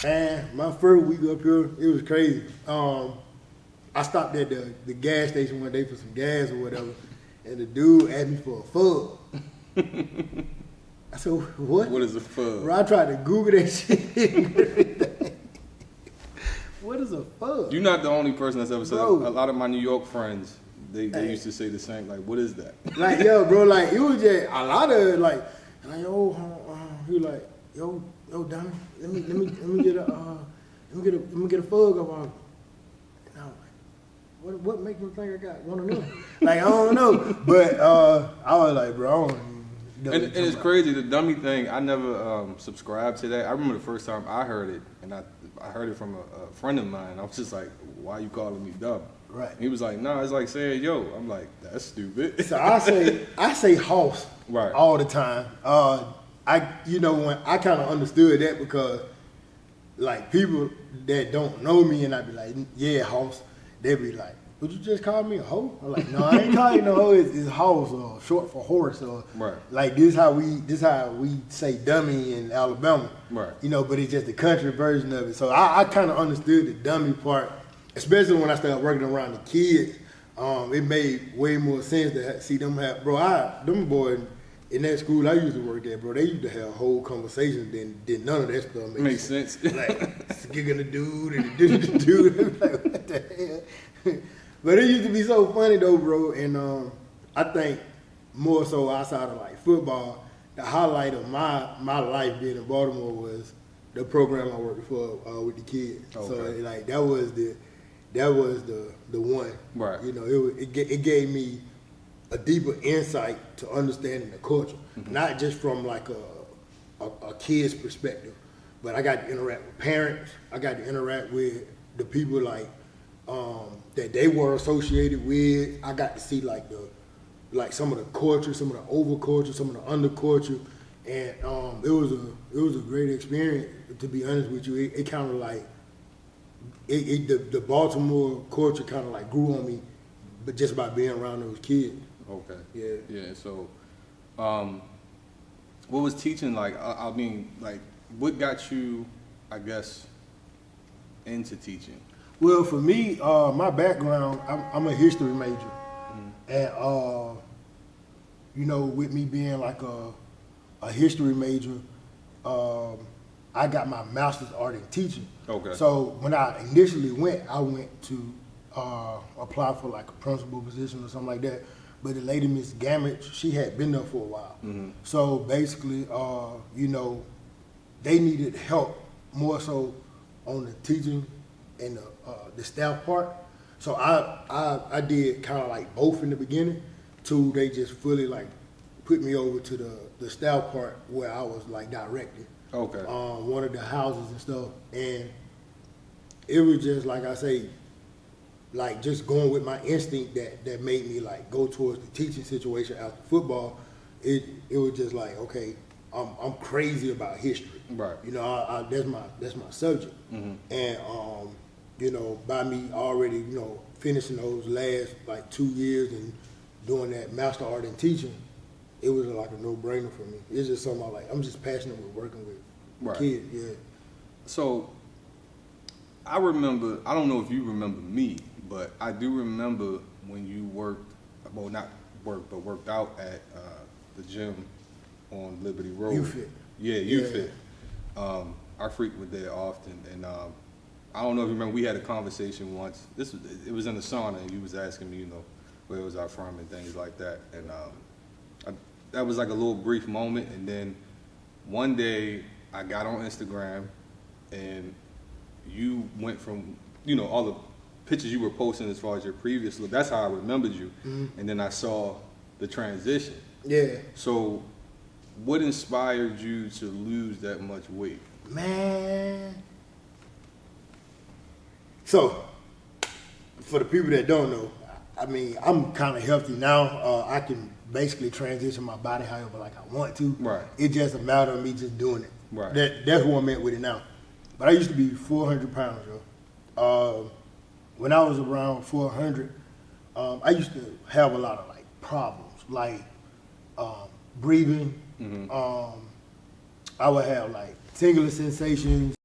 And my first week up here, it was crazy. I stopped at the gas station one day for some gas or whatever, and the dude asked me for a fug. I said, what? What is a fug? Bro, I tried to Google that shit. What is a fug? You're not the only person that's ever said that. Bro. A lot of my New York friends, they used to say the same, like, what is that? Like, yo, bro, like, it was just a lot of, like, he was like, yo, Donnie, let me get a fug up on. And I was like, what makes me think I got one of them? Like, I don't know. But I was like, bro, I don't know. And it's crazy, the dummy thing, I never subscribed to that. I remember the first time I heard it, and I heard it from a friend of mine. I was just like, why you calling me dumb? Right. He was like, nah, it's like saying yo. I'm like, that's stupid. So I say house Right. all the time. When I kind of understood that because like people that don't know me and I be like, yeah, house, they be like, would you just call me a hoe? I'm like, no, I ain't calling you no hoe. It's house or short for horse or Right. like this how we say dummy in Alabama. Right. But it's just the country version of it. So I kind of understood the dummy part, especially when I started working around the kids. It made way more sense to see them have, them boys in that school I used to work at, bro, they used to have whole conversations, then none of that stuff Makes sense. Like, gigging the dude and the dude. Like, what the hell? But it used to be so funny though, bro. And I think more so outside of like football, the highlight of my life being in Baltimore was the program I worked for with the kids. Okay. So like that was the one. Right. It gave me a deeper insight to understanding the culture, not just from like a kid's perspective, but I got to interact with parents. I got to interact with the people like that they were associated with. I got to see like some of the culture, some of the over culture, some of the under culture, and it was a great experience. To be honest with you, it kind of like the Baltimore culture kind of like grew on me, but just by being around those kids. Okay. Yeah. Yeah. So, what was teaching like? I mean, like, what got you, I guess, into teaching? Well, for me, my background, I'm a history major, and with me being like a history major, I got my master's art in teaching. Okay. So when I initially went, I went to apply for like a principal position or something like that. But the lady, Miss Gamage, she had been there for a while. Mm-hmm. So basically, they needed help more so on the teaching and the staff part. So I did kind of like both in the beginning till they just fully like put me over to the staff part where I was like directing. Okay. One of the houses and stuff. And it was just like I say, like just going with my instinct that made me like go towards the teaching situation after football. It was just like, okay, I'm crazy about history. Right. That's my subject. Mm-hmm. And by me already, finishing those last like 2 years and doing that master art in teaching, it was like a no-brainer for me. It's just something I'm just passionate with working with kids. Yeah. So I remember, I don't know if you remember me, but I do remember when you worked out at the gym on Liberty Road. UFIT. Yeah, UFIT. I frequent there often, and I don't know if you remember, we had a conversation once. It was in the sauna, and you was asking me, where was I from and things like that, and that was like a little brief moment, and then one day I got on Instagram, and you went from, all the pictures you were posting as far as your previous look. That's how I remembered you. Mm-hmm. And then I saw the transition. Yeah. So what inspired you to lose that much weight? Man. So, for the people that don't know, I mean, I'm kind of healthy now. I can basically transition my body however like I want to. Right. It's just a matter of me just doing it. Right. That's what I meant with it now. But I used to be 400 pounds, yo. When I was around 400, I used to have a lot of like problems, like breathing. Mm-hmm. I would have like tingling sensations.